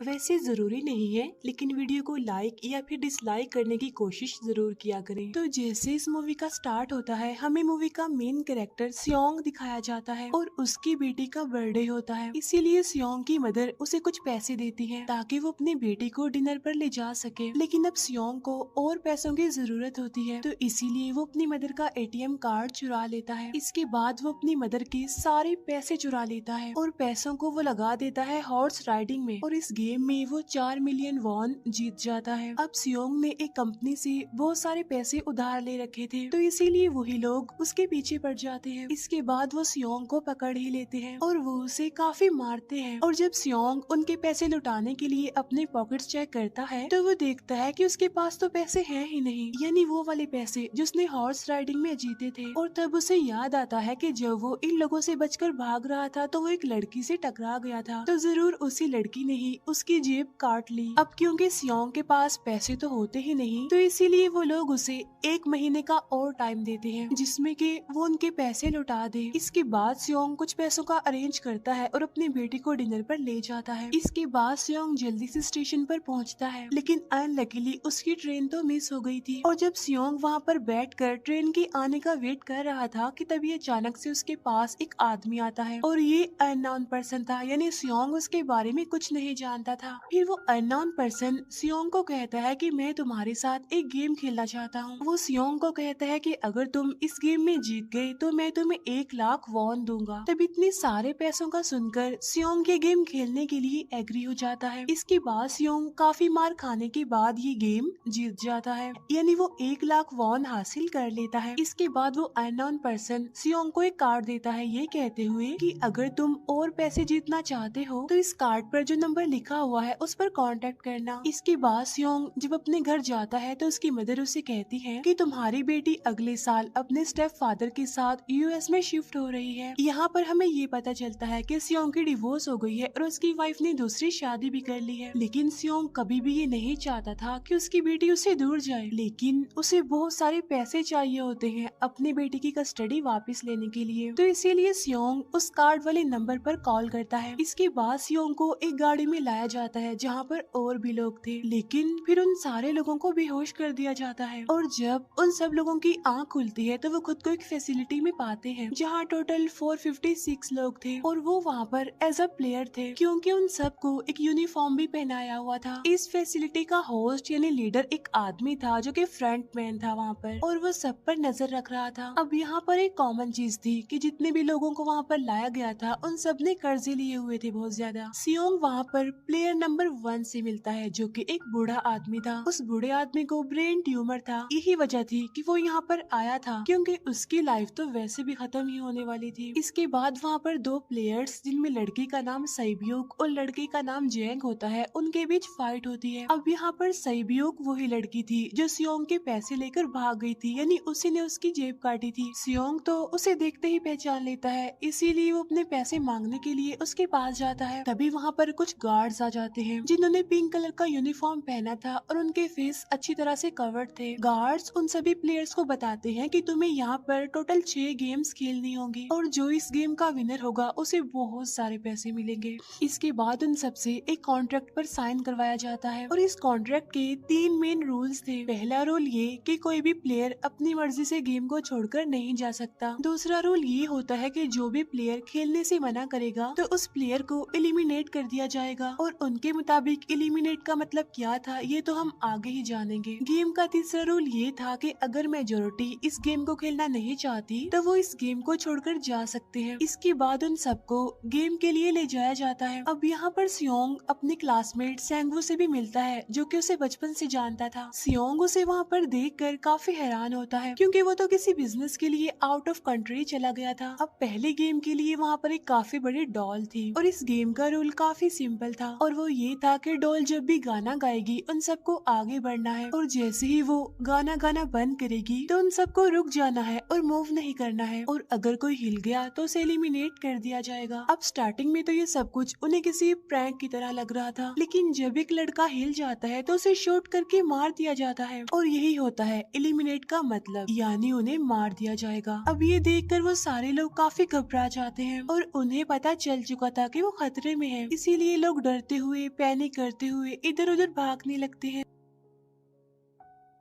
वैसे जरूरी नहीं है, लेकिन वीडियो को लाइक या फिर डिसलाइक करने की कोशिश जरूर किया करें। तो जैसे इस मूवी का स्टार्ट होता है, हमें मूवी का मेन कैरेक्टर सियोंग दिखाया जाता है और उसकी बेटी का बर्थडे होता है। इसीलिए सियोंग की मदर उसे कुछ पैसे देती है ताकि वो अपनी बेटी को डिनर पर ले जा सके। लेकिन अब सियोंग को और पैसों की जरूरत होती है, तो इसीलिए वो अपनी मदर का एटीएम कार्ड चुरा लेता है। इसके बाद वो अपनी मदर के सारे पैसे चुरा लेता है और पैसों को वो लगा देता है हॉर्स राइडिंग में, और इस गेम में वो 4 मिलियन वॉन जीत जाता है। अब सियोंग ने एक कंपनी से बहुत सारे पैसे उधार ले रखे थे, तो इसीलिए वही लोग उसके पीछे पड़ जाते हैं। इसके बाद वो सियोंग को पकड़ ही लेते हैं और वो उसे काफी मारते हैं। और जब सियोंग उनके पैसे लुटाने के लिए अपने पॉकेट्स चेक करता है, तो वो देखता है कि उसके पास तो पैसे हैं ही नहीं, यानी वो वाले पैसे जिसने हॉर्स राइडिंग में जीते थे। और तब उसे याद आता है कि जब वो इन लोगों से बचकर भाग रहा था तो वो एक लड़की से टकरा गया था, तो जरूर उसी लड़की ने ही उसकी जेब काट ली। अब क्योंकि सियोंग के पास पैसे तो होते ही नहीं, तो इसीलिए वो लोग उसे 1 महीने का और टाइम देते हैं जिसमें कि वो उनके पैसे लौटा दे। इसके बाद सियोंग कुछ पैसों का अरेंज करता है और अपनी बेटी को डिनर पर ले जाता है। इसके बाद सियोंग जल्दी से स्टेशन पर पहुंचता है, लेकिन अनलकीली उसकी ट्रेन तो मिस हो गई थी। और जब सियोंग वहाँ पर बैठकर ट्रेन के आने का वेट कर रहा था कि तभी अचानक से उसके पास एक आदमी आता है, और ये अननोन पर्सन था, यानी सियोंग उसके बारे में कुछ नहीं जानता था। फिर वो अननोन पर्सन सियोंग को कहता है कि मैं तुम्हारे साथ एक गेम खेलना चाहता हूँ। वो सियोंग को कहता है कि अगर तुम इस गेम में जीत गए तो मैं तुम्हें 1 लाख वॉन दूंगा। तब इतने सारे पैसों का सुनकर सियोंग ये गेम खेलने के लिए एग्री हो जाता है। इसके बाद सियोंग काफी मार खाने के बाद ये गेम जीत जाता है, यानी वो 1 लाख वॉन हासिल कर लेता है। इसके बाद वो अननोन पर्सन सियोंग को एक कार्ड देता है, ये कहते हुए कि अगर तुम और पैसे जीतना चाहते हो तो इस कार्ड पर जो नंबर लिखा हुआ है उस पर कांटेक्ट करना। इसके बाद सियोंग जब अपने घर जाता है तो उसकी मदर उसे कहती है कि तुम्हारी बेटी अगले साल अपने स्टेप फादर के साथ यूएस में शिफ्ट हो रही है। यहाँ पर हमें ये पता चलता है कि सियोंग की डिवोर्स हो गई है और उसकी वाइफ ने दूसरी शादी भी कर ली है। लेकिन सियोंग कभी भी ये नहीं चाहता था कि उसकी बेटी उससे दूर जाए, लेकिन उसे बहुत सारे पैसे चाहिए होते हैं अपनी बेटी की कस्टडी वापस लेने के लिए, तो इसीलिए सियोंग उस कार्ड वाले नंबर पर कॉल करता है। इसके बाद सियोंग को एक गाड़ी में लाया जाता है जहाँ पर और भी लोग थे, लेकिन फिर उन सारे लोगों को बेहोश कर दिया जाता है। और जब उन सब लोगों की आंख खुलती है तो वो खुद को एक फैसिलिटी में पाते हैं जहाँ टोटल 456 लोग थे, और वो वहाँ पर एज अ प्लेयर थे क्योंकि उन सबको एक यूनिफॉर्म भी पहनाया हुआ था। इस फैसिलिटी का होस्ट यानी लीडर एक आदमी था जो कि फ्रंट मैन था वहाँ पर, और वो सब पर नजर रख रहा था। अब यहाँ पर एक कॉमन चीज थी कि जितने भी लोगों को वहाँ पर लाया गया था उन सब ने कर्जे लिए हुए थे बहुत ज्यादा। सियोंग वहाँ पर प्लेयर नंबर 1 से मिलता है जो कि एक बूढ़ा आदमी था। उस बूढ़े आदमी को ब्रेन ट्यूमर था, यही वजह थी कि वो यहाँ पर आया था क्योंकि उसकी लाइफ तो वैसे भी खत्म ही होने वाली थी। इसके बाद वहाँ पर 2 प्लेयर्स जिनमें लड़की का नाम सैब्यूक और लड़के का नाम जेंग होता है, उनके बीच फाइट होती है। अब यहाँ पर सैब्यूक वही लड़की थी जो सियोंग के पैसे लेकर भाग गई थी, यानी उसी ने उसकी जेब काटी थी। सियोंग तो उसे देखते ही पहचान लेता है, इसीलिए वो अपने पैसे मांगने के लिए उसके पास जाता है। तभी वहाँ पर कुछ गार्ड्स आ जाते हैं जिन्होंने पिंक कलर का यूनिफॉर्म पहना था और उनके फेस अच्छी तरह से कवर्ड थे। गार्ड्स उन सभी प्लेयर्स को बताते हैं कि तुम्हें यहाँ पर टोटल 6 गेम्स खेलनी होंगी और जो इस गेम का विनर होगा उसे बहुत सारे पैसे मिलेंगे। इसके बाद उन सबसे एक कॉन्ट्रैक्ट पर साइन करवाया जाता है, और इस कॉन्ट्रैक्ट के 3 मेन रूल्स थे। पहला रूल ये कि कोई भी प्लेयर अपनी मर्जी से गेम को छोड़कर नहीं जा सकता। दूसरा रूल ये होता है कि जो भी प्लेयर खेलने से मना करेगा तो उस प्लेयर को एलिमिनेट कर दिया जाएगा, और उनके मुताबिक एलिमिनेट का मतलब क्या था ये तो हम आगे ही जानेंगे। गेम का तीसरा रूल ये था कि अगर मेजोरिटी इस गेम को खेलना नहीं चाहती तो वो इस गेम को छोड़कर जा सकते हैं। इसके बाद उन सबको गेम के लिए ले जाया जाता है। अब यहाँ पर सियोंग अपने क्लासमेट सेंगवू से भी मिलता है जो कि उसे बचपन से जानता था। सियोंग उसे वहाँ पर देखकर काफी हैरान होता है क्योंकि वो तो किसी बिजनेस के लिए आउट ऑफ कंट्री चला गया था। अब पहले गेम के लिए वहाँ पर एक काफी बड़ी डॉल थी, और इस गेम का रूल काफी सिंपल था, और वो ये था कि डॉल जब भी गाना गाएगी उन सबको आगे बढ़ना है, और जैसे ही वो गाना गाना बंद करेगी तो उन सबको रुक जाना है और मूव नहीं करना है, और अगर कोई हिल गया तो उसे एलिमिनेट कर दिया जाएगा। अब स्टार्टिंग में तो ये सब कुछ उन्हें किसी प्रैंक की तरह लग रहा था, लेकिन जब एक लड़का हिल जाता है तो उसे शूट करके मार दिया जाता है, और यही होता है एलिमिनेट का मतलब, यानी उन्हें मार दिया जाएगा। अब ये देखकर वो सारे लोग काफी घबरा जाते हैं और उन्हें पता चल चुका था कि वो खतरे में है, इसीलिए लोग डरते डरते हुए, पैनिक करते हुए इधर उधर भागने लगते हैं।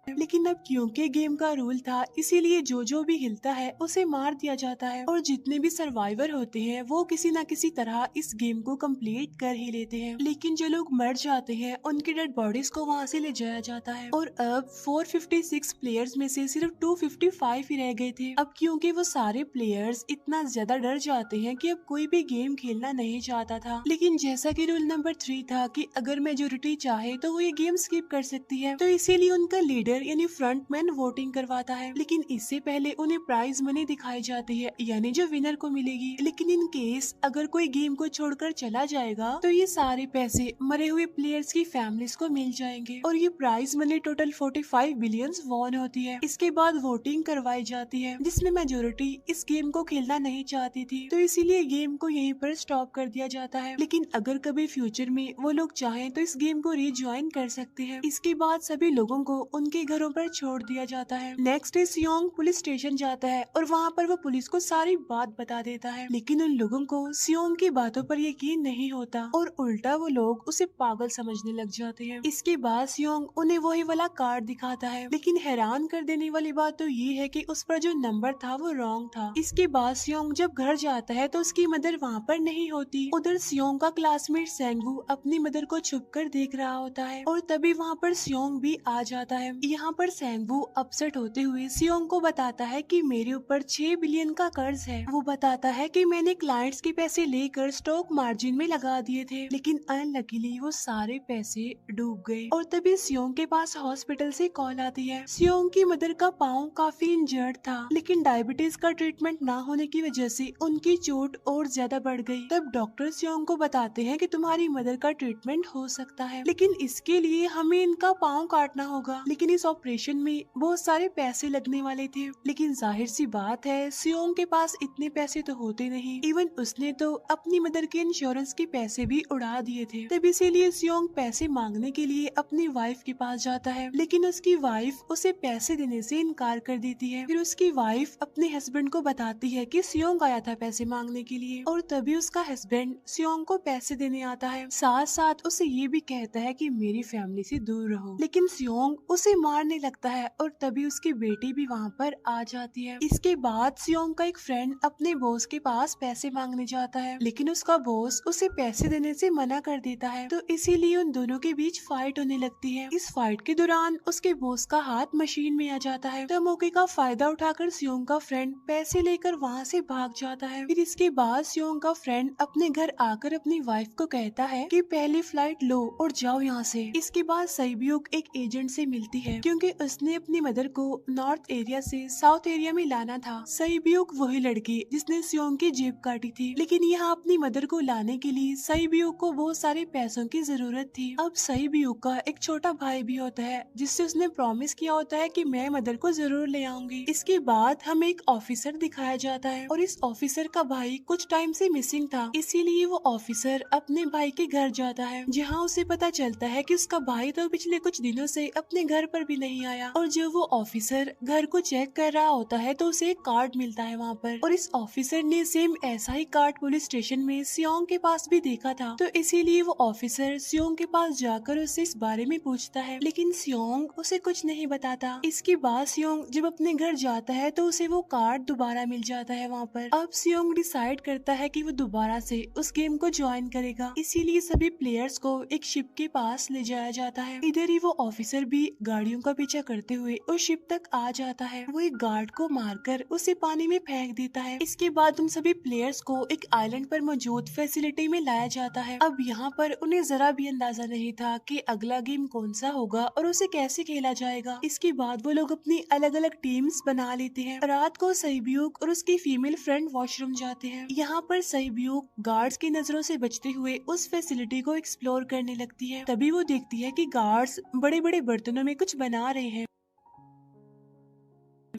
लेकिन अब क्योंकि गेम का रूल था, इसीलिए जो भी हिलता है उसे मार दिया जाता है और जितने भी सर्वाइवर होते हैं वो किसी न किसी तरह इस गेम को कंप्लीट कर ही लेते हैं। लेकिन जो लोग मर जाते हैं उनकी डेड बॉडीज को वहाँ से ले जाया जाता है और अब 456 प्लेयर्स में से सिर्फ 255 ही रह गए थे। अब क्योंकि वो सारे प्लेयर्स इतना ज्यादा डर जाते हैं कि अब कोई भी गेम खेलना नहीं चाहता था। लेकिन जैसा कि रूल नंबर 3 था कि अगर मेजोरिटी चाहे तो वो ये गेम स्किप कर सकती है, तो इसीलिए उनका लीडर यानी फ्रंटमैन वोटिंग करवाता है। लेकिन इससे पहले उन्हें प्राइज मनी दिखाई जाती है, यानी जो विनर को मिलेगी। लेकिन इन केस अगर कोई गेम को छोड़कर चला जाएगा तो ये सारे पैसे मरे हुए प्लेयर्स की फैमिलीज को मिल जाएंगे और ये prize money total 45 billion won होती है। इसके बाद वोटिंग करवाई जाती है जिसमें मेजोरिटी इस गेम को खेलना नहीं चाहती थी, तो इसीलिए गेम को यहीं पर स्टॉप कर दिया जाता है। लेकिन अगर कभी फ्यूचर में वो लोग चाहें तो इस गेम को रिज्वाइन कर सकते हैं। इसके बाद सभी लोगों को उनके घरों पर छोड़ दिया जाता है। नेक्स्ट डे सियोंग पुलिस स्टेशन जाता है और वहाँ पर वो पुलिस को सारी बात बता देता है। लेकिन उन लोगों को सियोंग की बातों पर यकीन नहीं होता और उल्टा वो लोग उसे पागल समझने लग जाते हैं। इसके बाद सियोंग उन्हें वही वाला कार्ड दिखाता है, लेकिन हैरान कर देने वाली बात तो ये है कि उस पर जो नंबर था वो रॉन्ग था। इसके बाद सियोंग जब घर जाता है तो उसकी मदर वहाँ पर नहीं होती। उधर सियोंग का क्लासमेट सेंगवू अपनी मदर को छुप कर देख रहा होता है और तभी वहाँ पर सियोंग भी आ जाता है। यहाँ पर सेंगवू अपसेट होते हुए सियोंग को बताता है कि मेरे ऊपर 6 बिलियन का कर्ज है। वो बताता है कि मैंने क्लाइंट्स के पैसे लेकर स्टॉक मार्जिन में लगा दिए थे, लेकिन अनलकीली वो सारे पैसे डूब गए। और तभी सियोंग के पास हॉस्पिटल से कॉल आती है। सियोंग की मदर का पाँव काफी इंजर्ड था, लेकिन डायबिटीज का ट्रीटमेंट न होने की वजह से उनकी चोट और ज्यादा बढ़ गई। तब डॉक्टर सियोंग को बताते हैं कि तुम्हारी मदर का ट्रीटमेंट हो सकता है, लेकिन इसके लिए हमें इनका पाँव काटना होगा। लेकिन इस ऑपरेशन में बहुत सारे पैसे लगने वाले थे। लेकिन जाहिर सी बात है सियोंग के पास इतने पैसे तो होते नहीं। इवन उसने तो अपनी मदर के इंश्योरेंस के पैसे भी उड़ा दिए थे। तब इसीलिए सियोंग पैसे मांगने के लिए अपनी वाइफ के पास जाता है, लेकिन उसकी वाइफ उसे पैसे देने से इनकार कर देती है। फिर उसकी वाइफ अपने हस्बैंड को बताती है कि सियोंग आया था पैसे मांगने के लिए और तभी उसका हस्बैंड सियोंग को पैसे देने आता है। साथ साथ उसे ये भी कहता है कि मेरी फैमिली से दूर रहो। लेकिन सियोंग उसे मारने लगता है और तभी उसकी बेटी भी वहाँ पर आ जाती है। इसके बाद सियोंग का एक फ्रेंड अपने बॉस के पास पैसे मांगने जाता है, लेकिन उसका बॉस उसे पैसे देने से मना कर देता है, तो इसीलिए उन दोनों के बीच फाइट होने लगती है। इस फाइट के दौरान उसके बॉस का हाथ मशीन में आ जाता है, तो मौके का फायदा उठाकर सियोंग का फ्रेंड पैसे लेकर वहाँ से भाग जाता है। फिर इसके बाद सियोंग का फ्रेंड अपने घर आकर अपनी वाइफ को कहता है कि पहली फ्लाइट लो और जाओ यहाँ से। इसके बाद सईब्यूक एक एजेंट से मिलती है, क्योंकि उसने अपनी मदर को नॉर्थ एरिया से साउथ एरिया में लाना था। सईब्यूक वही लड़की जिसने सियोंग की जेब काटी थी, लेकिन यहाँ अपनी मदर को लाने के लिए सईब्यूक को बहुत सारे पैसों की जरूरत थी। अब सईब्यूक का एक छोटा भाई भी होता है जिससे उसने प्रॉमिस किया होता है कि मैं मदर को जरूर ले आऊंगी। इसके बाद हमें एक ऑफिसर दिखाया जाता है और इस ऑफिसर का भाई कुछ टाइम से मिसिंग था, इसीलिए वो ऑफिसर अपने भाई के घर जाता है, जहाँ उसे पता चलता है कि उसका भाई तो पिछले कुछ दिनों से अपने घर पर भी नहीं आया। और जब वो ऑफिसर घर को चेक कर रहा होता है तो उसे एक कार्ड मिलता है वहाँ पर, और इस ऑफिसर ने सेम ऐसा ही कार्ड पुलिस स्टेशन में सियोंग के पास भी देखा था, तो इसीलिए वो ऑफिसर सियोंग के पास जाकर उससे इस बारे में पूछता है, लेकिन सियोंग उसे कुछ नहीं बताता। इसके बाद सियोंग जब अपने घर जाता है तो उसे वो कार्ड दोबारा मिल जाता है वहाँ पर। अब सियोंग डिसाइड करता है कि वो दोबारा से उस गेम को ज्वाइन करेगा, इसीलिए सभी प्लेयर्स को एक शिप के पास ले जाया जाता है। इधर ही वो ऑफिसर भी गाड़ियों का पीछा करते हुए उस शिप तक आ जाता है। वो एक गार्ड को मारकर उसे पानी में फेंक देता है। इसके बाद उन सभी प्लेयर्स को एक आइलैंड पर मौजूद फैसिलिटी में लाया जाता है। अब यहाँ पर उन्हें जरा भी अंदाजा नहीं था कि अगला गेम कौन सा होगा और उसे कैसे खेला जाएगा। इसके बाद वो लोग अपनी अलग अलग टीम्स बना लेते हैं। रात को सईब्यूक और उसकी फीमेल फ्रेंड वॉशरूम जाते हैं। यहाँ पर सईब्यूक गार्ड्स की नजरों से बचते हुए उस फैसिलिटी को एक्सप्लोर करने लगती है। तभी वो देखती है कि गार्ड्स बड़े बड़े बर्तनों में कुछ बना रहे हैं।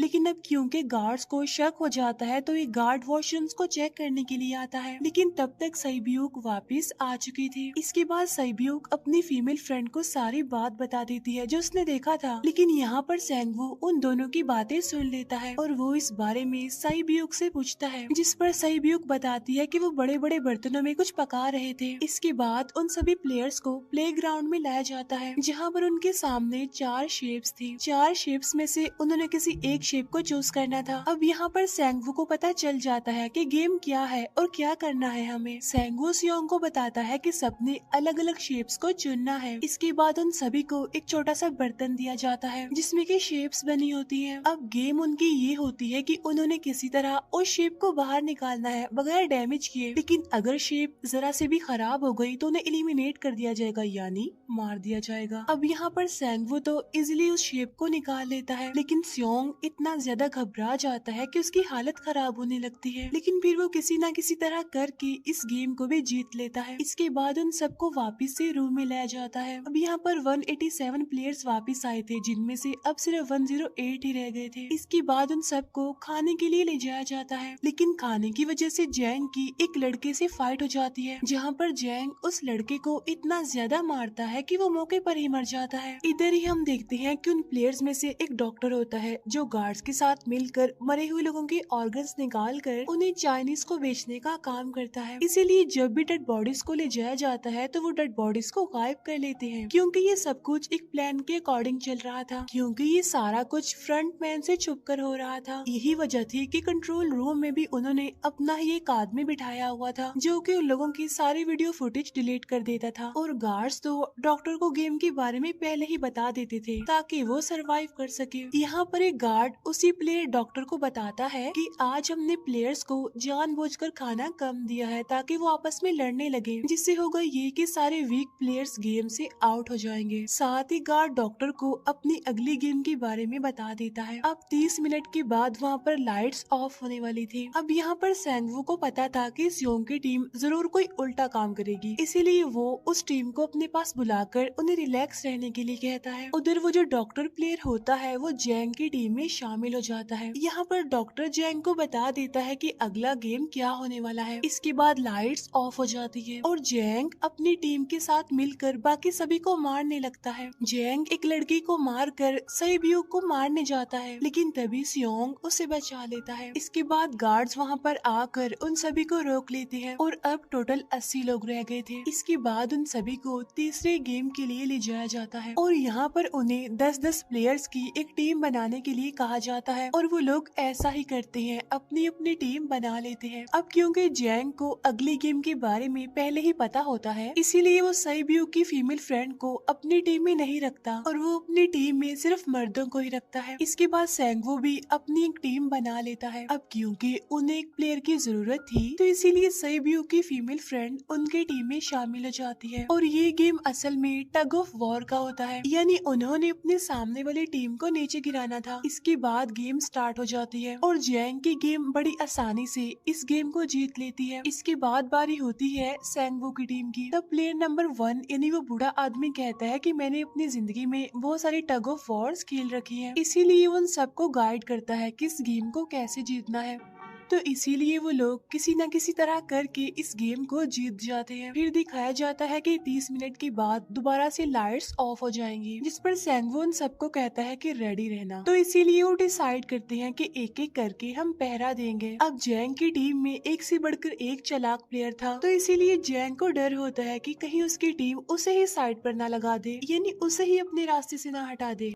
लेकिन अब क्योंकि गार्ड्स को शक हो जाता है तो ये गार्ड वॉशरूम्स को चेक करने के लिए आता है, लेकिन तब तक साइबियोक वापस आ चुकी थी। इसके बाद साइबियोक अपनी फीमेल फ्रेंड को सारी बात बता देती है जो उसने देखा था, लेकिन यहाँ पर सैंगवू उन दोनों की बातें सुन लेता है और वो इस बारे में साइबियोक से पूछता है, जिस पर साइबियोक बताती है कि वो बड़े बड़े बर्तनों में कुछ पका रहे थे। इसके बाद उन सभी प्लेयर्स को प्लेग्राउंड में लाया जाता है जहाँ पर उनके सामने 4 शेप्स थी। 4 शेप्स में से उन्होंने किसी एक शेप को चूज करना था। अब यहाँ पर सैंगवू को पता चल जाता है कि गेम क्या है और क्या करना है हमें। सैंगवू सियोंग को बताता है कि सबने अलग अलग शेप्स को चुनना है। इसके बाद उन सभी को एक छोटा सा बर्तन दिया जाता है जिसमें की शेप्स बनी होती है। अब गेम उनकी ये होती है कि उन्होंने किसी तरह उस शेप को बाहर निकालना है बगैर डैमेज किए, लेकिन अगर शेप जरा से भी खराब हो गई तो उन्हें एलिमिनेट कर दिया जाएगा, यानी मार दिया जाएगा। अब यहाँ पर सैंगवू तो इजिली उस शेप को निकाल लेता है, लेकिन सियोंग इतना ज्यादा घबरा जाता है कि उसकी हालत खराब होने लगती है, लेकिन फिर वो किसी न किसी तरह करके इस गेम को भी जीत लेता है। इसके बाद उन सबको वापस से रूम में लाया जाता है। अब यहाँ पर 187 प्लेयर्स वापस आए थे, जिनमें से अब सिर्फ 108 ही रह गए थे। इसके बाद उन सबको खाने के लिए ले जाया जाता है, लेकिन खाने की वजह से जैंग की एक लड़के से फाइट हो जाती है, जहाँ पर जैंग उस लड़के को इतना ज्यादा मारता है कि वो मौके पर ही मर जाता है। इधर ही हम देखते हैं कि उन प्लेयर्स में से एक डॉक्टर होता है जो गार्ड्स के साथ मिलकर मरे हुए लोगों के ऑर्गन्स निकाल कर उन्हें चाइनीज को बेचने का काम करता है। इसीलिए जब भी डेड बॉडीज को ले जाया जाता है तो वो डेड बॉडीज को गायब कर लेते हैं, क्योंकि ये सब कुछ एक प्लान के अकॉर्डिंग चल रहा था, क्योंकि ये सारा कुछ फ्रंट मैन से छुप कर हो रहा था। यही वजह थी कि कंट्रोल रूम में भी उन्होंने अपना ही एक आदमी बिठाया हुआ था जो कि उन लोगों की सारी वीडियो फुटेज डिलीट कर देता था, और गार्ड्स तो डॉक्टर को गेम के बारे में पहले ही बता देते थे ताकि वो सरवाइव कर सके। यहाँ पर एक गार्ड उसी प्लेयर डॉक्टर को बताता है कि आज हमने प्लेयर्स को जानबूझकर खाना कम दिया है ताकि वो आपस में लड़ने लगे, जिससे होगा ये कि सारे वीक प्लेयर्स गेम से आउट हो जाएंगे। साथ ही गार्ड डॉक्टर को अपनी अगली गेम के बारे में बता देता है। अब 30 मिनट के बाद वहाँ पर लाइट्स ऑफ होने वाली थी। अब यहाँ पर सैंगवू को पता था कि सियोंग की टीम जरूर कोई उल्टा काम करेगी, इसीलिए वो उस टीम को अपने पास बुलाकर उन्हें रिलैक्स रहने के लिए कहता है। उधर वो जो डॉक्टर प्लेयर होता है वो जैंग की टीम में शामिल हो जाता है। यहाँ पर डॉक्टर जैंग को बता देता है कि अगला गेम क्या होने वाला है। इसके बाद लाइट्स ऑफ हो जाती है और जैंग अपनी टीम के साथ मिलकर बाकी सभी को मारने लगता है। जैंग एक लड़की को मारकर साइबियोक को मारने जाता है, लेकिन तभी सियोंग उसे बचा लेता है। इसके बाद गार्ड्स वहाँ पर आकर उन सभी को रोक लेते हैं और अब टोटल 80 लोग रह गए थे। इसके बाद उन सभी को तीसरे गेम के लिए ले जाया जाता है और यहाँ पर उन्हें 10-10 प्लेयर्स की एक टीम बनाने के लिए कहा जाता है, और वो लोग ऐसा ही करते हैं, अपनी अपनी टीम बना लेते हैं। अब क्योंकि जैंग को अगली गेम के बारे में पहले ही पता होता है, इसीलिए वो साइबियोक की फीमेल फ्रेंड को अपनी टीम में नहीं रखता और वो अपनी टीम में सिर्फ मर्दों को ही रखता है। इसके बाद सैंगवू भी अपनी एक टीम बना लेता है। अब क्योंकि उन्हें एक प्लेयर की जरूरत थी तो इसीलिए साइबियोक की फीमेल फ्रेंड उनके टीम में शामिल हो जाती है, और ये गेम असल में टग ऑफ वॉर का होता है, यानी उन्होंने अपने सामने वाली टीम को नीचे गिराना था। इसके बाद गेम स्टार्ट हो जाती है और जैंग की गेम बड़ी आसानी से इस गेम को जीत लेती है। इसके बाद बारी होती है सैंगवू की टीम की। तब प्लेयर नंबर 1 यानी वो बूढ़ा आदमी कहता है कि मैंने अपनी जिंदगी में बहुत सारी टग ऑफ वॉर्स खेल रखी है, इसीलिए उन सबको गाइड करता है कि इस गेम को कैसे जीतना है। तो इसीलिए वो लोग किसी न किसी तरह करके इस गेम को जीत जाते हैं। फिर दिखाया जाता है कि 30 मिनट के बाद दोबारा से लाइट्स ऑफ हो जाएंगी, जिस पर सैंगवू उन सबको कहता है कि रेडी रहना। तो इसीलिए वो डिसाइड करते हैं कि एक एक करके हम पहरा देंगे। अब जैंग की टीम में एक से बढ़कर एक चालाक प्लेयर था, तो इसीलिए जैंग को डर होता है कि कहीं उसकी टीम उसे ही साइड पर न लगा दे, यानी उसे ही अपने रास्ते से न हटा दे।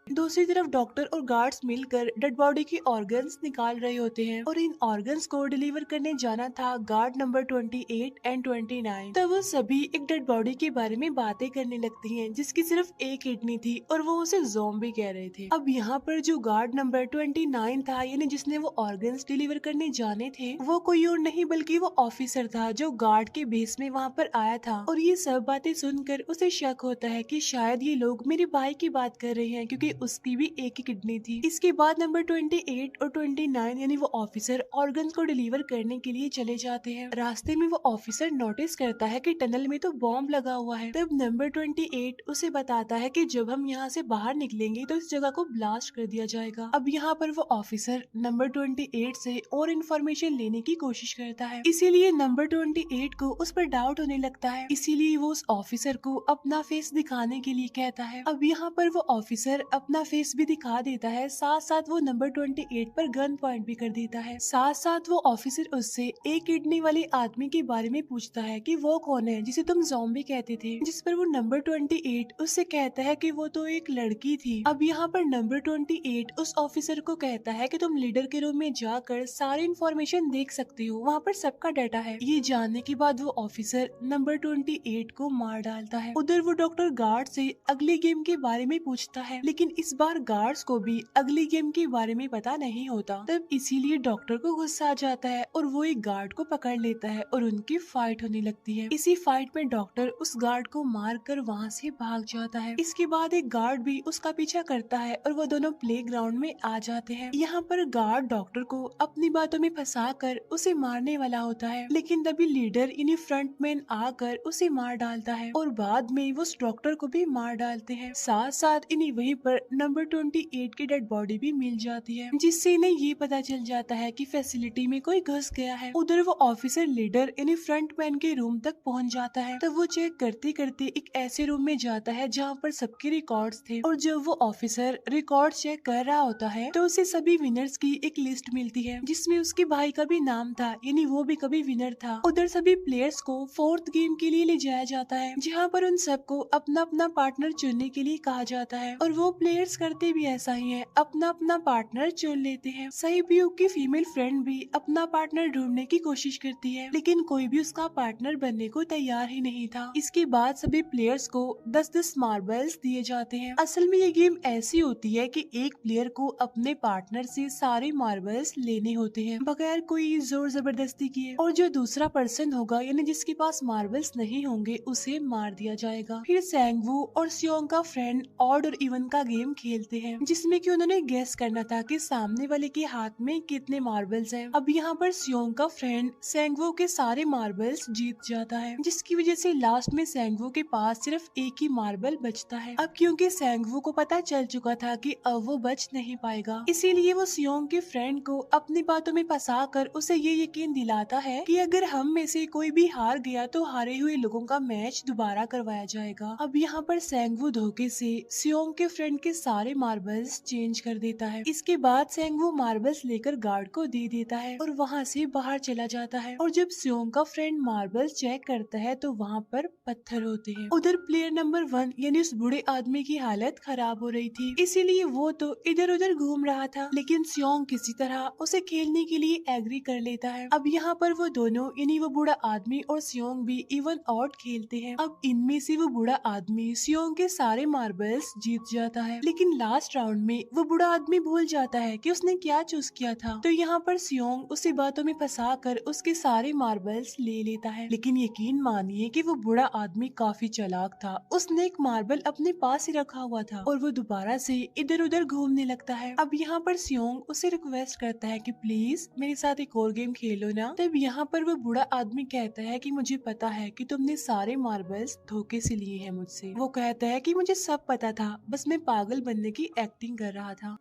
दूसरी तरफ डॉक्टर और गार्ड्स मिलकर डेड बॉडी की ऑर्गन्स निकाल रहे होते हैं और इन ऑर्गन्स को डिलीवर करने जाना था गार्ड नंबर 28 एंड 29। तब वो सभी एक डेड बॉडी के बारे में बातें करने लगती हैं जिसकी सिर्फ एक किडनी थी और वो उसे ज़ॉम्बी कह रहे थे। अब यहाँ पर जो गार्ड नंबर 29 था, यानी जिसने वो ऑर्गन्स डिलीवर करने जाने थे, वो कोई और नहीं बल्कि वो ऑफिसर था जो गार्ड के बेस में वहाँ पर आया था। और ये सब बातें सुनकर उसे शक होता है कि शायद ये लोग मेरे भाई की बात कर रहे हैं, क्योंकि उसकी भी एक ही किडनी थी। इसके बाद नंबर 28 और 29 यानी वो ऑफिसर ऑर्गन्स को डिलीवर करने के लिए चले जाते हैं। रास्ते में वो ऑफिसर नोटिस करता है कि टनल में तो बॉम्ब लगा हुआ है। तब नंबर 28 उसे बताता है कि जब हम यहाँ से बाहर निकलेंगे तो इस जगह को ब्लास्ट कर दिया जाएगा। अब यहाँ पर वो ऑफिसर नंबर 28 से और इन्फॉर्मेशन लेने की कोशिश करता है, इसीलिए नंबर 28 को उस पर डाउट होने लगता है। इसीलिए वो उस ऑफिसर को अपना फेस दिखाने के लिए कहता है। अब यहाँ पर वो ऑफिसर अपना फेस भी दिखा देता है, साथ साथ वो नंबर 28 पर गन पॉइंट भी कर देता है। साथ साथ वो ऑफिसर उससे एक किडनी वाले आदमी के बारे में पूछता है कि वो कौन है जिसे तुम ज़ॉम्बी कहते थे, जिस पर वो नंबर 28 उससे कहता है कि वो तो एक लड़की थी। अब यहाँ पर नंबर 28 उस ऑफिसर को कहता है कि तुम लीडर के रूम में जाकर सारी इन्फॉर्मेशन देख सकते हो, वहाँ पर सबका डाटा है। ये जानने के बाद वो ऑफिसर नंबर 28 को मार डालता है। उधर वो डॉक्टर गार्ड से अगली गेम के बारे में पूछता है, लेकिन इस बार गार्ड्स को भी अगली गेम के बारे में पता नहीं होता। तब इसीलिए डॉक्टर को गुस्सा आ जाता है और वो एक गार्ड को पकड़ लेता है और उनकी फाइट होने लगती है। इसी फाइट में डॉक्टर उस गार्ड को मार कर वहाँ से भाग जाता है। इसके बाद एक गार्ड भी उसका पीछा करता है और वो दोनों प्लेग्राउंड में आ जाते हैं। यहाँ पर गार्ड डॉक्टर को अपनी बातों में फंसा कर उसे मारने वाला होता है, लेकिन तभी लीडर इन्हीं फ्रंटमैन आकर उसे मार डालता है और बाद में वो उस डॉक्टर को भी मार डालते हैं। साथ साथ इन्हीं वहीं पर नंबर 28 की डेड बॉडी भी मिल जाती है, जिससे इन्हें ये पता चल जाता है कि फैसिलिटी में कोई घुस गया है। उधर वो ऑफिसर लीडर इन्हीं फ्रंटमैन के रूम तक पहुंच जाता है। तब वो चेक करते करते एक ऐसे रूम में जाता है जहाँ पर सबके रिकॉर्ड्स थे, और जब वो ऑफिसर रिकॉर्ड चेक कर रहा होता है तो उसे सभी विनर्स की एक लिस्ट मिलती है, जिसमें उसके भाई का भी नाम था, यानी वो भी कभी विनर था। उधर सभी प्लेयर्स को 4th गेम के लिए ले जाया जाता है, जहाँ पर उन सबको अपना अपना पार्टनर चुनने के लिए कहा जाता है, और वो प्लेयर्स करते भी ऐसा ही है, अपना अपना पार्टनर चुन लेते हैं। सहीब्यूग की फीमेल फ्रेंड भी अपना पार्टनर ढूंढने की कोशिश करती है, लेकिन कोई भी उसका पार्टनर बनने को तैयार ही नहीं था। इसके बाद सभी प्लेयर्स को 10-10 मार्बल्स दिए जाते हैं। असल में ये गेम ऐसी होती है कि एक प्लेयर को अपने पार्टनर से सारे मार्बल्स लेने होते हैं बगैर कोई जोर जबरदस्ती किए, और जो दूसरा पर्सन होगा यानी जिसके पास मार्बल्स नहीं होंगे उसे मार दिया जाएगा। फिर सैंगवू और सियोंग का फ्रेंड ऑड और इवन का गेम खेलते हैं, जिसमें कि उन्होंने गेस करना था कि सामने वाले के हाथ में कितने मार्बल्स हैं। अब यहाँ पर सियोंग का फ्रेंड सैंगवू के सारे मार्बल्स जीत जाता है, जिसकी वजह से लास्ट में सैंगवू के पास सिर्फ एक ही मार्बल बचता है। अब क्योंकि सैंगवू को पता चल चुका था कि अब वो बच नहीं पाएगा, इसीलिए वो सियोंग के फ्रेंड को अपनी बातों में फंसा कर उसे ये यकीन दिलाता है कि अगर हम में से कोई भी हार गया तो हारे हुए लोगों का मैच दोबारा करवाया जाएगा। अब यहाँ पर सैंगवू धोखे से सियोंग के फ्रेंड के सारे मार्बल्स चेंज कर देता है। इसके बाद सैंगवू मार्बल्स लेकर गार्ड को दे देता है और वहाँ से बाहर चला जाता है, और जब सियोंग का फ्रेंड मार्बल्स चेक करता है तो वहाँ पर पत्थर होते हैं। उधर प्लेयर नंबर 1 यानी उस बूढ़े आदमी की हालत खराब हो रही थी, इसीलिए वो तो इधर उधर घूम रहा था, लेकिन सियोंग किसी तरह उसे खेलने के लिए एग्री कर लेता है। अब यहाँ पर वो दोनों यानी वो बूढ़ा आदमी और सियोंग भी इवन आउट खेलते हैं। अब इनमें से वो बूढ़ा आदमी सियोंग के सारे मार्बल्स जीत जाता है, लेकिन लास्ट राउंड में वो बूढ़ा आदमी भूल जाता है कि उसने क्या चूज किया था। तो यहाँ पर सियोंग उसी बातों में फंसा कर उसके सारे मार्बल्स ले लेता है, लेकिन यकीन मानिए कि वो बूढ़ा आदमी काफी चालाक था। उसने एक मार्बल अपने पास ही रखा हुआ था और वो दोबारा से इधर उधर घूमने लगता है। अब यहाँ पर सियोंग उसे रिक्वेस्ट करता है कि प्लीज मेरे साथ एक और गेम खेलो ना। तब यहाँ पर वो बूढ़ा आदमी कहता है कि मुझे पता है कि तुमने सारे मार्बल्स धोखे से लिए हैं मुझसे। वो कहता है कि मुझे सब पता था, बस मैं पागल बनने की एक्टिंग कर रहा था।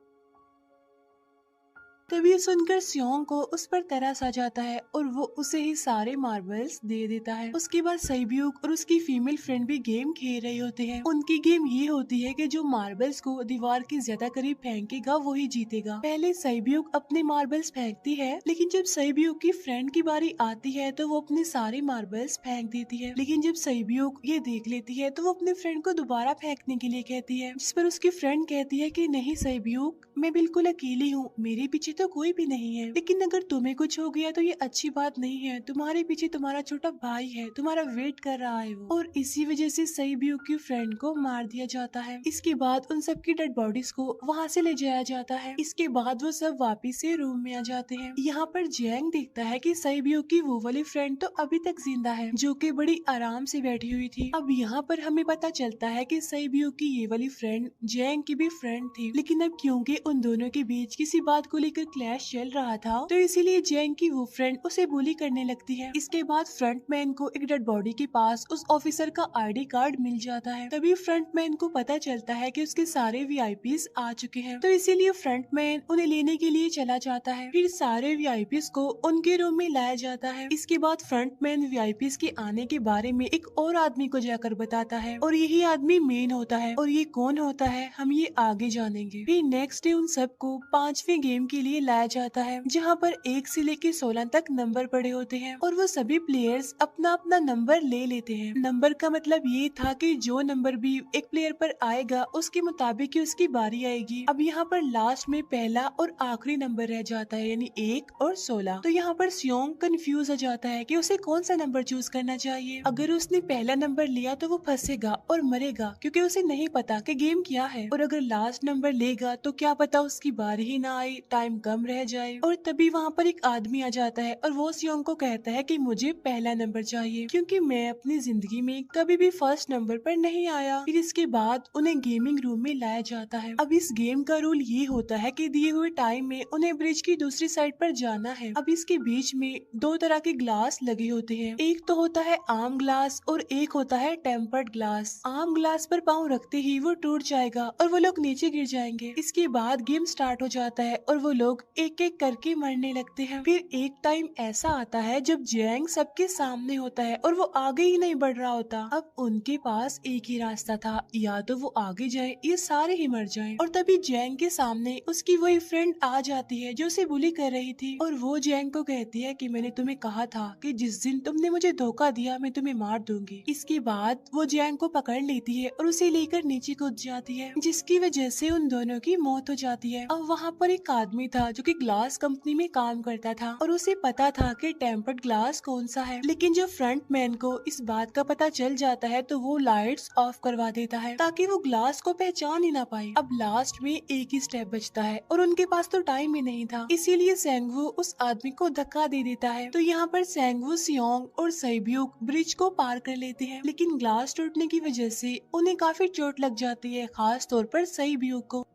तभी सुनकर सियोंग को उस पर तरस आ जाता है और वो उसे ही सारे मार्बल्स दे देता है। उसके बाद सहीब्यूग और उसकी फीमेल फ्रेंड भी गेम खेल रहे होते हैं। उनकी गेम ये होती है कि जो मार्बल्स को दीवार के ज्यादा करीब फेंकेगा वो ही जीतेगा। पहले सहीब्यूग अपने मार्बल्स फेंकती है, लेकिन जब सहीब्यूग की फ्रेंड की बारी आती है तो वो अपने सारे मार्बल्स फेंक देती है। लेकिन जब सहीब्यूग ये देख लेती है तो वो अपने फ्रेंड को दोबारा फेंकने के लिए कहती है, जिस पर उसकी फ्रेंड कहती है कि नहीं सहीब्यूग, मैं बिल्कुल अकेली हूँ, मेरे पीछे तो कोई भी नहीं है, लेकिन अगर तुम्हें कुछ हो गया तो ये अच्छी बात नहीं है। तुम्हारे पीछे तुम्हारा छोटा भाई है, तुम्हारा वेट कर रहा है वो। और इसी वजह से सईब्यू की फ्रेंड को मार दिया जाता है। इसके बाद उन सब की डेड बॉडीज को वहाँ से ले जाया जाता है। इसके बाद वो सब वापिस से रूम में आ जाते हैं। यहाँ पर जैंग देखता है कि सईब्यू की वो वाली फ्रेंड तो अभी तक जिंदा है, जो कि बड़ी आराम से बैठी हुई थी। अब यहाँ पर हमें पता चलता है कि सईब्यू की ये वाली फ्रेंड जैंग की भी फ्रेंड थी, लेकिन अब क्योंकि उन दोनों के बीच किसी बात को लेकर क्लैश चल रहा था, तो इसीलिए जैंग की वो फ्रेंड उसे बुली करने लगती है। इसके बाद फ्रंटमैन को एक डेड बॉडी के पास उस ऑफिसर का आईडी कार्ड मिल जाता है। तभी फ्रंटमैन को पता चलता है कि उसके सारे वीआईपीज आ चुके हैं, तो इसीलिए फ्रंटमैन उन्हें लेने के लिए चला जाता है। फिर सारे वीआईपीज को उनके रूम में लाया जाता है। इसके बाद फ्रंटमैन वीआईपीज के आने के बारे में एक और आदमी को जाकर बताता है, और यही आदमी मेन होता है। और ये कौन होता है हम ये आगे जानेंगे। फिर नेक्स्ट डे उन सबको 5वें गेम के लिए लाया जाता है, जहाँ पर 1 से लेकर 16 तक नंबर पड़े होते हैं, और वो सभी प्लेयर्स अपना अपना नंबर ले लेते हैं। नंबर का मतलब ये था कि जो नंबर भी एक प्लेयर पर आएगा उसके मुताबिक ही उसकी बारी आएगी। अब यहाँ पर लास्ट में पहला और आखिरी नंबर रह जाता है, यानी 1 और 16। तो यहाँ पर सियोंग कंफ्यूज हो जाता है कि उसे कौन सा नंबर चूज करना चाहिए। अगर उसने पहला नंबर लिया तो वो फंसेगा और मरेगा, क्योंकि उसे नहीं पता कि गेम क्या है। और अगर लास्ट नंबर लेगा तो क्या पता उसकी बारी ही ना आए, टाइम कम रह जाए। और तभी वहाँ पर एक आदमी आ जाता है और वो सियोंग को कहता है कि मुझे पहला नंबर चाहिए, क्योंकि मैं अपनी जिंदगी में कभी भी फर्स्ट नंबर पर नहीं आया। फिर इसके बाद उन्हें गेमिंग रूम में लाया जाता है। अब इस गेम का रूल ये होता है कि दिए हुए टाइम में उन्हें ब्रिज की दूसरी साइड पर जाना है। अब इसके बीच में 2 तरह के ग्लास लगे होते हैं, एक तो होता है आम ग्लास और एक होता है टेम्पर्ड ग्लास। आम ग्लास पर पाँव रखते ही वो टूट जाएगा और वो लोग नीचे गिर जाएंगे। इसके बाद गेम स्टार्ट हो जाता है और वो लोग एक एक करके मरने लगते हैं। फिर एक टाइम ऐसा आता है जब जैंग सबके सामने होता है और वो आगे ही नहीं बढ़ रहा होता। अब उनके पास एक ही रास्ता था, या तो वो आगे जाए या सारे ही मर जाएं। और तभी जैंग के सामने उसकी वही फ्रेंड आ जाती है जो उसे बुली कर रही थी, और वो जैंग को कहती है कि मैंने तुम्हें कहा था कि जिस दिन तुमने मुझे धोखा दिया मैं तुम्हें मार दूंगी। इसके बाद वो जैंग को पकड़ लेती है और उसे लेकर नीचे कूद जाती है, जिसकी वजह से उन दोनों की मौत हो जाती है। अब वहाँ पर एक आदमी था जो कि ग्लास कंपनी में काम करता था, और उसे पता था कि टेम्पर्ड ग्लास कौन सा है। लेकिन जब फ्रंटमैन को इस बात का पता चल जाता है तो वो लाइट्स ऑफ करवा देता है ताकि वो ग्लास को पहचान ही ना पाए। अब लास्ट में एक ही स्टेप बचता है और उनके पास तो टाइम ही नहीं था, इसीलिए सेंगवू उस आदमी को धक्का दे देता है। तो यहाँ पर सेंगवू, सियोंग और सईब्यू ब्रिज को पार कर लेते हैं, लेकिन ग्लास टूटने की वजह से उन्हें काफी चोट लग जाती है, खास तौर पर सईब्यू को।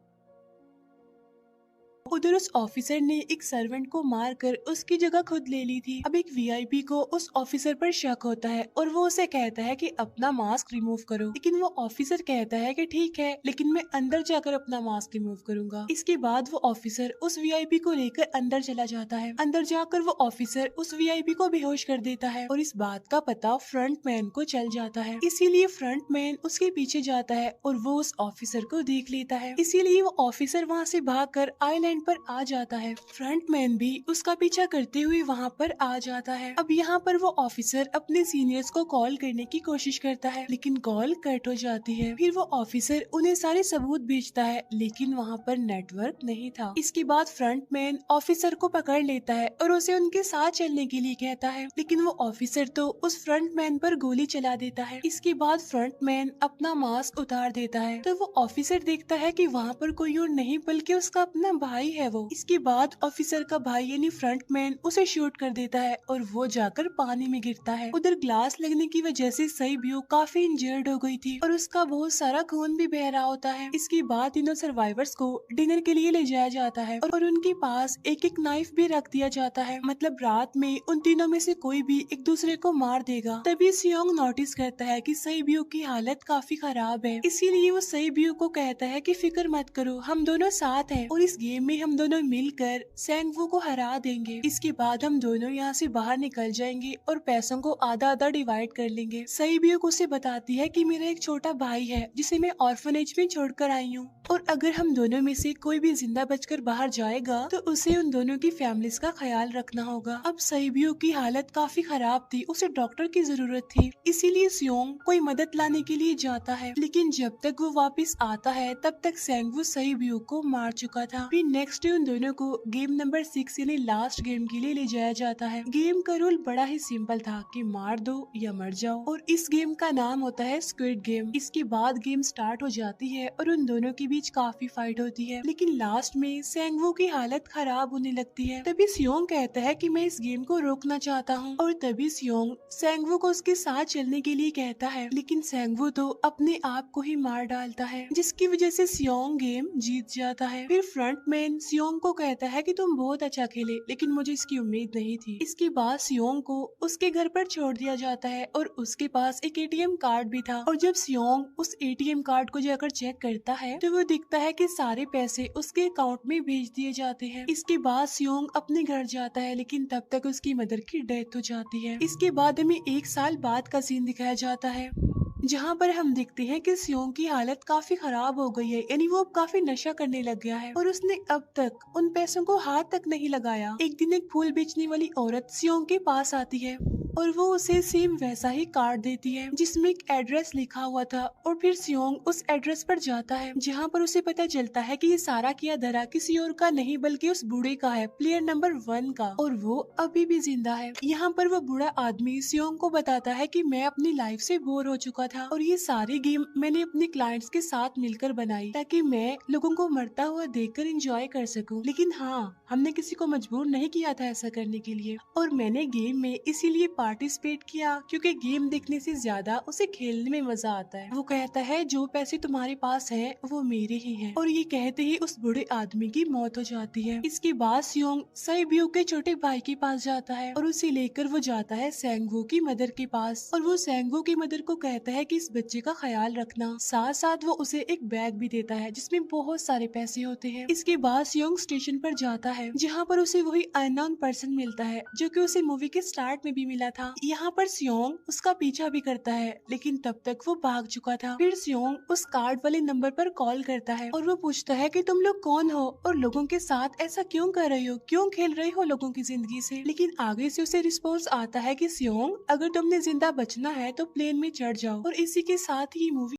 उधर उस ऑफिसर ने एक सर्वेंट को मारकर उसकी जगह खुद ले ली थी। अब एक वीआईपी को उस ऑफिसर पर शक होता है और वो उसे कहता है कि अपना मास्क रिमूव करो, लेकिन वो ऑफिसर कहता है कि ठीक है, लेकिन मैं अंदर जाकर अपना मास्क रिमूव करूंगा। इसके बाद वो ऑफिसर उस वीआईपी को लेकर अंदर चला जाता है। अंदर जाकर वो ऑफिसर उस वीआईपी को बेहोश कर देता है और इस बात का पता फ्रंटमैन को चल जाता है, इसीलिए फ्रंटमैन उसके पीछे जाता है और वो उस ऑफिसर को देख लेता है। इसीलिए वो ऑफिसर वहाँ से भागकर आइलैंड पर आ जाता है। फ्रंटमैन भी उसका पीछा करते हुए वहाँ पर आ जाता है। अब यहाँ पर वो ऑफिसर अपने सीनियर्स को कॉल करने की कोशिश करता है, लेकिन कॉल कट हो जाती है। फिर वो ऑफिसर उन्हें सारे सबूत भेजता है, लेकिन वहाँ पर नेटवर्क नहीं था। इसके बाद फ्रंटमैन ऑफिसर को पकड़ लेता है और उसे उनके साथ चलने के लिए कहता है, लेकिन वो ऑफिसर तो उस फ्रंटमैन पर गोली चला देता है। इसके बाद फ्रंटमैन अपना मास्क उतार देता है, तो वो ऑफिसर देखता है कि वहाँ पर कोई और नहीं बल्कि उसका अपना भाई है वो। इसके बाद ऑफिसर का भाई यानी फ्रंटमैन उसे शूट कर देता है और वो जाकर पानी में गिरता है। उधर ग्लास लगने की वजह से सईब्यू काफी इंजर्ड हो गई थी और उसका बहुत सारा खून भी बह रहा होता है। इसके बाद तीनों सर्वाइवर्स को डिनर के लिए ले जाया जाता है और उनके पास एक एक नाइफ भी रख दिया जाता है, मतलब रात में उन तीनों में से कोई भी एक दूसरे को मार देगा। तभी सियोंग नोटिस करता है कि सईब्यू की हालत काफी खराब है, इसीलिए वो सईब्यू को कहता है कि फिक्र मत करो, हम दोनों साथ हैं और इस गेम में हम दोनों मिलकर सेंगवू को हरा देंगे। इसके बाद हम दोनों यहाँ से बाहर निकल जाएंगे और पैसों को आधा आधा डिवाइड कर लेंगे। सईब्यू उसे बताती है कि मेरा एक छोटा भाई है जिसे मैं ऑर्फनेज में छोड़कर आई हूँ। और अगर हम दोनों में से कोई भी जिंदा बचकर बाहर जाएगा तो उसे उन दोनों की फैमिलीज का ख्याल रखना होगा। अब सहीबियो की हालत काफी खराब थी, उसे डॉक्टर की जरूरत थी, इसीलिए सियोंग कोई मदद लाने के लिए जाता है। लेकिन जब तक वो वापस आता है तब तक सैंगवू सहीबियो को मार चुका था। फिर नेक्स्ट डे उन दोनों को गेम नंबर 6 यानी लास्ट गेम के लिए ले जाया जाता है। गेम का रूल बड़ा ही सिंपल था कि मार दो या मर जाओ, और इस गेम का नाम होता है स्क्विड गेम। इसके बाद गेम स्टार्ट हो जाती है और उन दोनों के बीच काफी फाइट होती है, लेकिन लास्ट में सैंगवू की हालत खराब होने लगती है। तभी सियोंग कहता है कि मैं इस गेम को रोकना चाहता हूँ, और तभी सियोंग सैंगवू को उसके साथ चलने के लिए कहता है, लेकिन सैंगवू तो अपने आप को ही मार डालता है, जिसकी वजह से सियोंग गेम जीत जाता है। फिर फ्रंटमैन सियोंग को कहता है कि तुम बहुत अच्छा खेले, लेकिन मुझे इसकी उम्मीद नहीं थी। इसके बाद सियोंग को उसके घर पर छोड़ दिया जाता है और उसके पास एक एटीएम कार्ड भी था, और जब सियोंग उस एटीएम कार्ड को जाकर चेक करता है तो वो दिखता है कि सारे पैसे उसके अकाउंट में भेज दिए जाते हैं। इसके बाद सियोंग अपने घर जाता है, लेकिन तब तक उसकी मदर की डेथ हो जाती है। इसके बाद हमें 1 साल बाद का सीन दिखाया जाता है, जहाँ पर हम देखते हैं कि सियोंग की हालत काफी खराब हो गई है, यानी वो अब काफी नशा करने लग गया है और उसने अब तक उन पैसों को हाथ तक नहीं लगाया। एक दिन एक फूल बेचने वाली औरत सियोंग के पास आती है और वो उसे सेम वैसा ही कार्ड देती है जिसमें एक एड्रेस लिखा हुआ था, और फिर सियोंग उस एड्रेस पर जाता है, जहाँ पर उसे पता चलता है कि ये सारा किया धरा किसी और का नहीं बल्कि उस बूढ़े का है, प्लेयर नंबर 1 का, और वो अभी भी जिंदा है। यहाँ पर वो बूढ़ा आदमी सियोंग को बताता है कि मैं अपनी लाइफ से बोर हो चुका था और ये सारी गेम मैंने अपने क्लाइंट्स के साथ मिलकर बनाई ताकि मैं लोगों को मरता हुआ देखकर एंजॉय कर सकूं। लेकिन हाँ, हमने किसी को मजबूर नहीं किया था ऐसा करने के लिए, और मैंने गेम में इसीलिए पार्टिसिपेट किया क्योंकि गेम देखने से ज्यादा उसे खेलने में मजा आता है। वो कहता है जो पैसे तुम्हारे पास है वो मेरे ही हैं, और ये कहते ही उस बूढ़े आदमी की मौत हो जाती है। इसके बाद सियोंग सहीबियो के छोटे भाई के पास जाता है और उसे लेकर वो जाता है सैंगवू की मदर के पास, और वो सैंगवू की मदर को कहता है कि इस बच्चे का ख्याल रखना। साथ साथ वो उसे एक बैग भी देता है जिसमें बहुत सारे पैसे होते हैं। इसके बाद सियोंग स्टेशन पर जाता है, जहाँ पर उसे वही अननोन पर्सन मिलता है जो कि उसे मूवी के स्टार्ट में भी मिला था। यहाँ पर सियोंग उसका पीछा भी करता है, लेकिन तब तक वो भाग चुका था। फिर सियोंग उस कार्ड वाले नंबर पर कॉल करता है और वो पूछता है कि तुम लोग कौन हो और लोगों के साथ ऐसा क्यों कर रहे हो, क्यों खेल रहे हो लोगों की जिंदगी से। लेकिन आगे से उसे रिस्पॉन्स आता है कि सियोंग अगर तुमने जिंदा बचना है तो प्लेन में चढ़ जाओ, और इसी के साथ ही मूवी